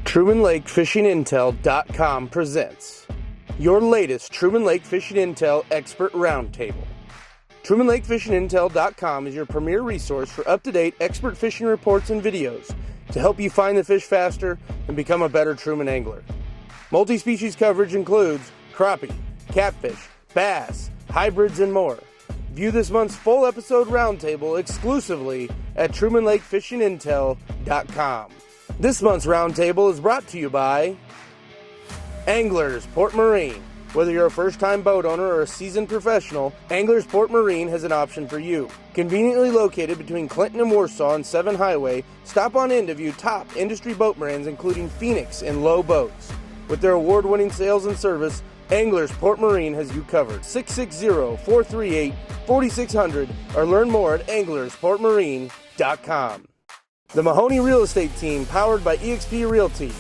TrumanLakeFishingIntel.com presents your latest Truman Lake Fishing Intel Expert Roundtable. TrumanLakeFishingIntel.com is your premier resource for up-to-date expert fishing reports and videos to help you find the fish faster and become a better Truman angler. Multi-species coverage includes crappie, catfish, bass, hybrids, and more. View this month's full episode roundtable exclusively at TrumanLakeFishingIntel.com. This month's roundtable is brought to you by Anglers Port Marine. Whether you're a first-time boat owner or a seasoned professional, Anglers Port Marine has an option for you. Conveniently located between Clinton and Warsaw on 7 Highway, stop on in to view top industry boat brands including Phoenix and Low Boats. With their award-winning sales and service, Anglers Port Marine has you covered. 660-438-4600 or learn more at anglersportmarine.com. The Mahoney Real Estate Team, powered by eXp Realty.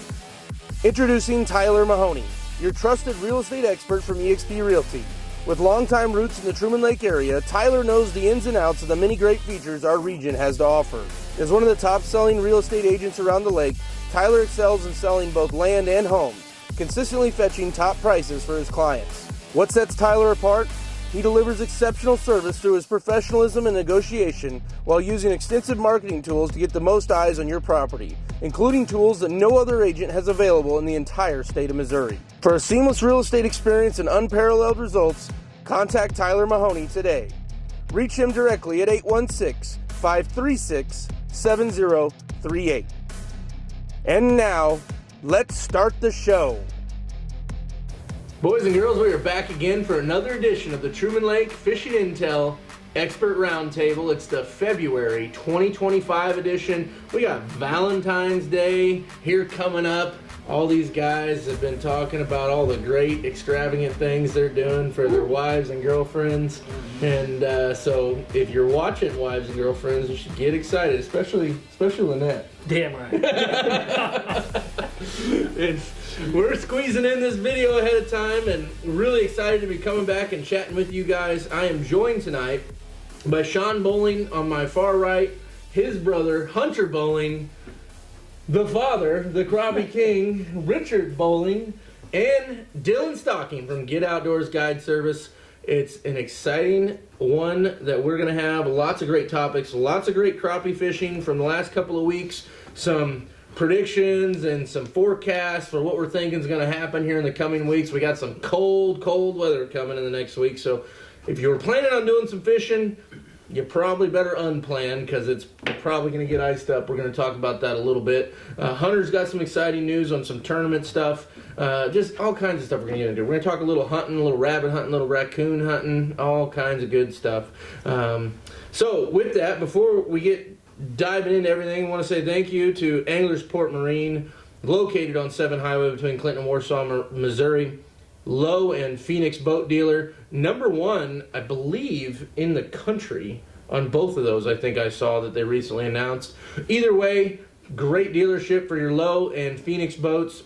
Introducing Tyler Mahoney, your trusted real estate expert from eXp Realty. With longtime roots in the Truman Lake area, Tyler knows the ins and outs of the many great features our region has to offer. As one of the top-selling real estate agents around the lake, Tyler excels in selling both land and homes, consistently fetching top prices for his clients. What sets Tyler apart? He delivers exceptional service through his professionalism and negotiation while using extensive marketing tools to get the most eyes on your property, including tools that no other agent has available in the entire state of Missouri. For a seamless real estate experience and unparalleled results, contact Tyler Mahoney today. Reach him directly at 816-536-7038. And now, let's start the show. Boys and girls, we are back again for another edition of the Truman Lake Fishing Intel Expert Roundtable. It's the February 2025 edition. We got Valentine's Day here coming up. All these guys have been talking about all the great extravagant things they're doing for their wives and girlfriends. And so if you're watching Wives and Girlfriends, you should get excited, especially Lynette. Damn right. We're squeezing in this video ahead of time and really excited to be coming back and chatting with you guys. I am joined tonight by Sean Bowling on my far right, his brother Hunter Bowling, the father, the crappie king, Richard Bowling, and Dylan Stocking from Get Outdoors Guide Service. It's an exciting one that we're going to have lots of great topics, lots of great crappie fishing from the last couple of weeks, some predictions and some forecasts for what we're thinking is going to happen here in the coming weeks. We got some cold weather coming in the next week, so if you were planning on doing some fishing, you probably better unplan because it's probably going to get iced up. We're going to talk about that a little bit. Hunter's got some exciting news on some tournament stuff. Just all kinds of stuff we're going to get into. We're going to talk a little hunting, a little rabbit hunting, a little raccoon hunting, all kinds of good stuff. So with that, before we get diving into everything, I want to say thank you to Anglers Port Marine, located on 7 Highway between Clinton and Warsaw, Missouri. Low and Phoenix boat dealer. Number one, I believe, in the country on both of those. I think I saw that they recently announced. Either way, great dealership for your Low and Phoenix boats.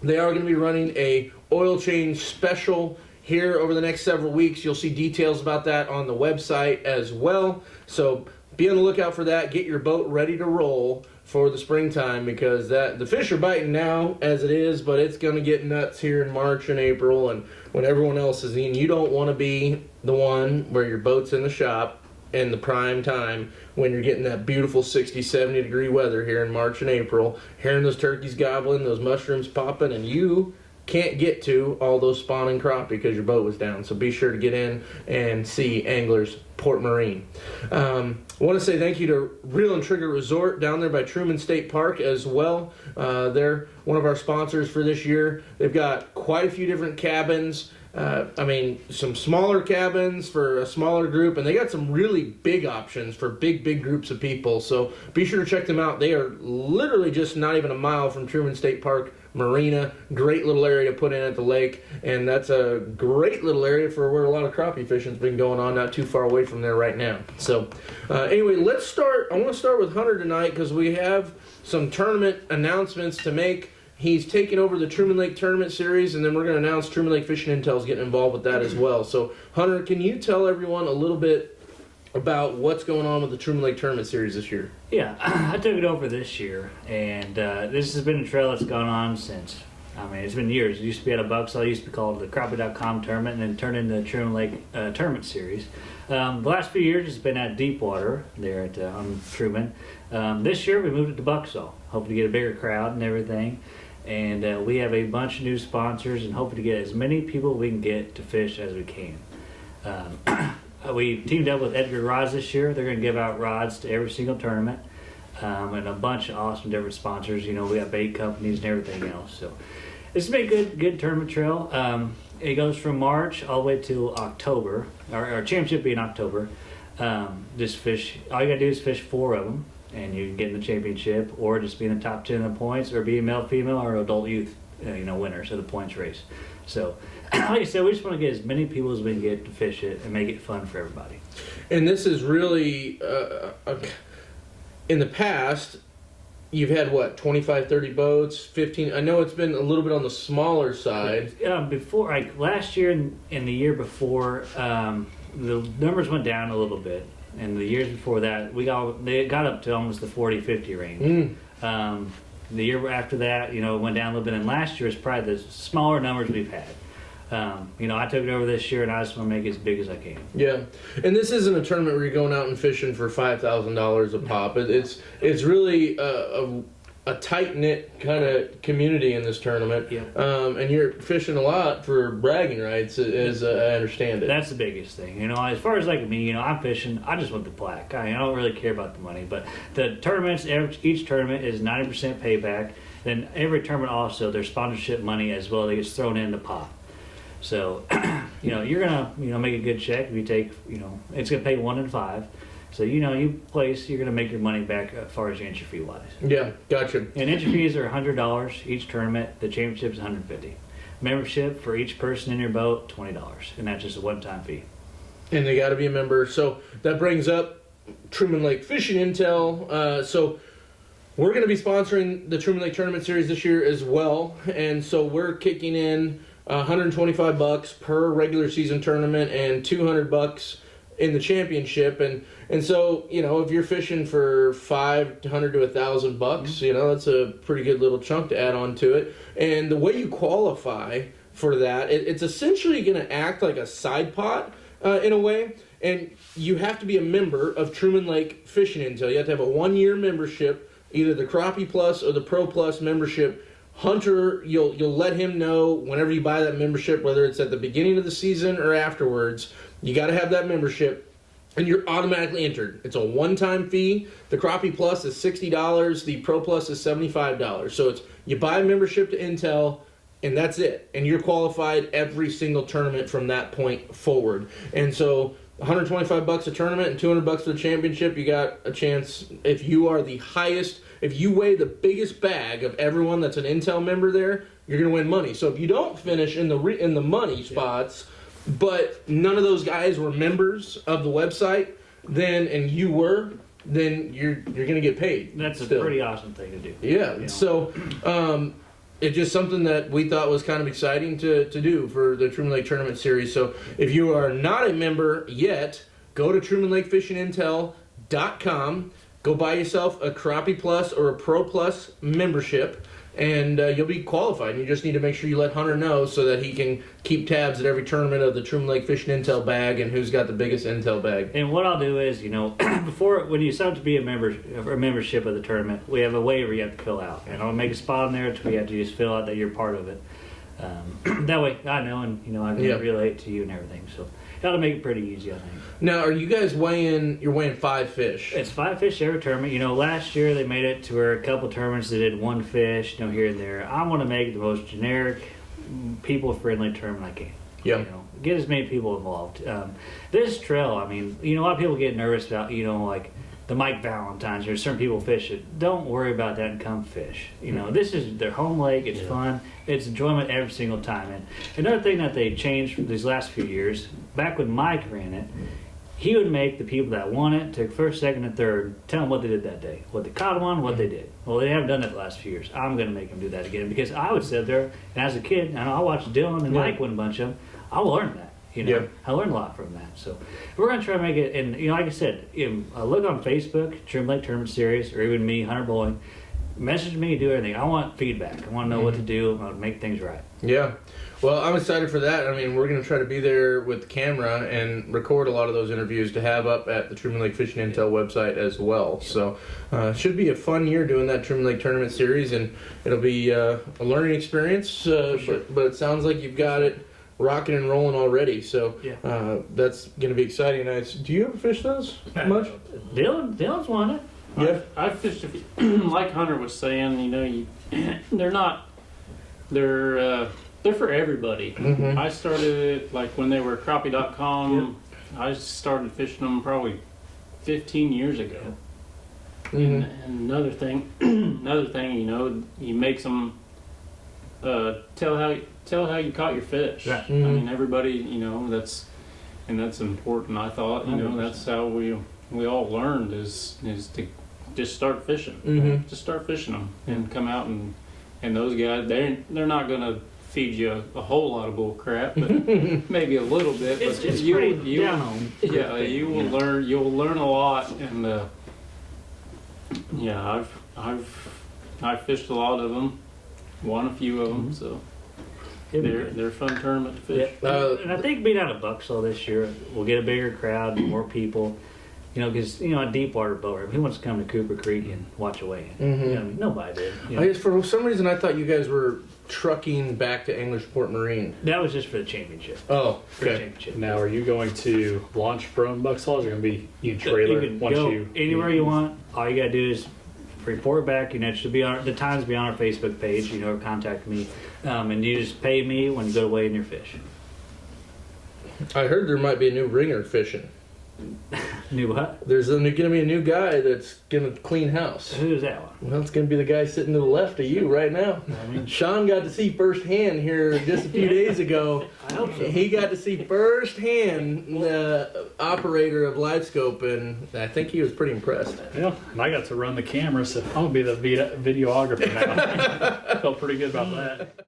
They are going to be running a oil change special here over the next several weeks. You'll see details about that on the website as well. So be on the lookout for that. Get your boat ready to roll for the springtime because the fish are biting now as it is, but it's going to get nuts here in March and April and when everyone else is in. You don't want to be the one where your boat's in the shop in the prime time when you're getting that beautiful 60, 70 degree weather here in March and April, hearing those turkeys gobbling, those mushrooms popping, and you can't get to all those spawning crappie because your boat was down. So be sure to get in and see Anglers Port Marine. I want to say thank you to Reel and Trigger Resort down there by Truman State Park as well. They're one of our sponsors for this year. They've got quite a few different cabins. Some smaller cabins for a smaller group, and they got some really big options for big groups of people. So be sure to check them out. They are literally just not even a mile from Truman State Park Marina. Great little area to put in at the lake, and that's a great little area for where a lot of crappie fishing's been going on, not too far away from there right now. So anyway, let's start. I want to start with Hunter tonight because we have some tournament announcements to make. He's taking over the Truman Lake Tournament Series, and then we're going to announce Truman Lake Fishing Intel is getting involved with that as well. So, Hunter, can you tell everyone a little bit about what's going on with the Truman Lake Tournament Series this year. Yeah, I took it over this year, and this has been a trail that's gone on since. I mean, it's been years. It used to be at a Bucksall. It used to be called the Crappie.com Tournament, and then turned into the Truman Lake Tournament Series. The last few years, it's been at Deepwater there at Truman. This year, we moved it to Bucksall, hoping to get a bigger crowd and everything. And we have a bunch of new sponsors, and hoping to get as many people we can get to fish as we can. We teamed up with Edgar Rods this year. They're going to give out rods to every single tournament, and a bunch of awesome different sponsors. You know, we have bait companies and everything else. So it's been a good tournament trail. It goes from March all the way to October. Our championship will be in October. Just fish. All you got to do is fish 4 of them, and you can get in the championship, or just be in the top 10 of the points, or be a male, female, or adult youth, winners of the points race. So, like I said, we just want to get as many people as we can get to fish it and make it fun for everybody. And this is really, in the past, you've had, 25, 30 boats, 15? I know it's been a little bit on the smaller side. Before, like last year and the year before, the numbers went down a little bit. And the years before that, they got up to almost the 40, 50 range. The year after that, it went down a little bit. And last year was probably the smaller numbers we've had. I took it over this year, and I just want to make it as big as I can. Yeah, and this isn't a tournament where you're going out and fishing for $5,000 a pop. It's really a tight-knit kind of community in this tournament. Yeah. And you're fishing a lot for bragging rights, as I understand it. That's the biggest thing. As far as like me, I'm fishing. I just want the plaque. I don't really care about the money. But the tournaments, each tournament is 90% payback. Then every tournament also, there's sponsorship money as well that gets thrown in the pot. So, you're gonna, make a good check if you take, it's gonna pay 1 in 5. So, you place, you're going to make your money back as far as your entry fee wise. Yeah, gotcha. And entry fees are $100 each tournament. The championship is $150. Membership for each person in your boat, $20. And that's just a one-time fee. And they got to be a member. So that brings up Truman Lake Fishing Intel. So we're going to be sponsoring the Truman Lake Tournament Series this year as well. And so we're kicking in $125 per regular season tournament and $200 in the championship. And so, if you're fishing for $500 to $1,000, that's a pretty good little chunk to add on to it. And the way you qualify for that, it's essentially going to act like a side pot in a way. And you have to be a member of Truman Lake Fishing Intel. You have to have a 1-year membership, either the Crappie Plus or the Pro Plus membership. Hunter, you'll let him know whenever you buy that membership, whether it's at the beginning of the season or afterwards. You got to have that membership, and you're automatically entered. It's a one-time fee. The Crappie Plus is $60. The Pro Plus is $75. So it's you buy a membership to Intel, and that's it. And you're qualified every single tournament from that point forward. And so $125 a tournament and $200 for the championship. You got a chance if you are the highest. If you weigh the biggest bag of everyone that's an Intel member there, you're going to win money. So if you don't finish in the money spots, but none of those guys were members of the website, and you were, then you're going to get paid. That's still. A pretty awesome thing to do. Yeah. So it's just something that we thought was kind of exciting to do for the Truman Lake Tournament Series. So if you are not a member yet, go to TrumanLakeFishingIntel.com. Go buy yourself a Crappie Plus or a Pro Plus membership, and you'll be qualified. And you just need to make sure you let Hunter know so that he can keep tabs at every tournament of the Truman Lake Fishing Intel bag and who's got the biggest Intel bag. And what I'll do is, when you sign up to be a membership of the tournament, we have a waiver you have to fill out. And I'll make a spot on there to where you have to just fill out that you're part of it. That way I know, and I can relate to you and everything. So that'll make it pretty easy, I think. Now, are you guys you're weighing 5 fish? It's 5 fish every tournament. Last year they made it to where a couple tournaments they did 1 fish, here and there. I want to make the most generic, people-friendly tournament I can. Yeah. Get as many people involved. This trail, a lot of people get nervous about, like the Mike Valentines or certain people fish it. Don't worry about that and come fish. This is their home lake. It's fun. It's enjoyment every single time. And another thing that they changed from these last few years, back when Mike ran it, he would make the people that won it, took first, second, and third, tell them what they did that day, what they caught them on, what they did. Well, they haven't done that the last few years. I'm going to make them do that again because I would sit there, and as a kid, and I watched Dylan and Mike win a bunch of them. I will learn that. You know, Yeah. I learned a lot from that. So we're gonna try to make it. And like I said, look on Facebook, Truman Lake Tournament Series, or even me, Hunter Bowling. Message me, do everything. I want feedback. I want to know what to do. I want to make things right. Yeah. Well, I'm excited for that. I mean, we're going to try to be there with the camera and record a lot of those interviews to have up at the Truman Lake Fishing Intel website as well. So it should be a fun year doing that Truman Lake Tournament Series, and it'll be a learning experience, but it sounds like you've got it rocking and rolling already. So that's going to be exciting. Do you ever fish those much? Dylan's won it. Yeah. I've fished a few. Like Hunter was saying, you know, they're for everybody. Mm-hmm. I started like when they were crappie.com. Yep. I started fishing them probably 15 years ago. Mm-hmm. And another thing, you know, you make them tell how you caught your fish. Right. Mm-hmm. I mean, everybody, you know, that's important. I thought, you know, 100%. that's how we all learned is to just start fishing. Mm-hmm. Just start fishing them and come out and those guys, they're not gonna feed you a whole lot of bull crap, but maybe a little bit. It's But pretty down home. you will learn. You'll learn a lot, and yeah, I've fished a lot of them, won a few of them, so they're a fun tournament to fish. Yeah. And I think being out of Buxall this year, we'll get a bigger crowd, more people. You know, because, you know, a deep water boat ramp, who wants to come to Cooper Creek and watch a weigh-in? Mm-hmm. You know, I mean, nobody did. You know? I guess for some reason I thought you guys were trucking back to Englishport Marine. That was just for the championship. Oh, For the okay. championship. Now, are you going to launch from Buxall? Or is it going to be you trailer You can once go you anywhere you want. All you gotta do is report back. You know, it should be on the times be on our Facebook page. You know, or contact me, and you just pay me when you go weigh in your fish. I heard there might be a new ringer fishing. New what? There's going to be a new guy that's going to clean house. Who's that one? Well, it's going to be the guy sitting to the left of you right now. I mean, Sean got to see firsthand here just a few days ago. I hope so. He got to see firsthand the operator of LiveScope, and I think he was pretty impressed. Yeah, and I got to run the camera, so I'm going to be the videographer now. Felt pretty good about that.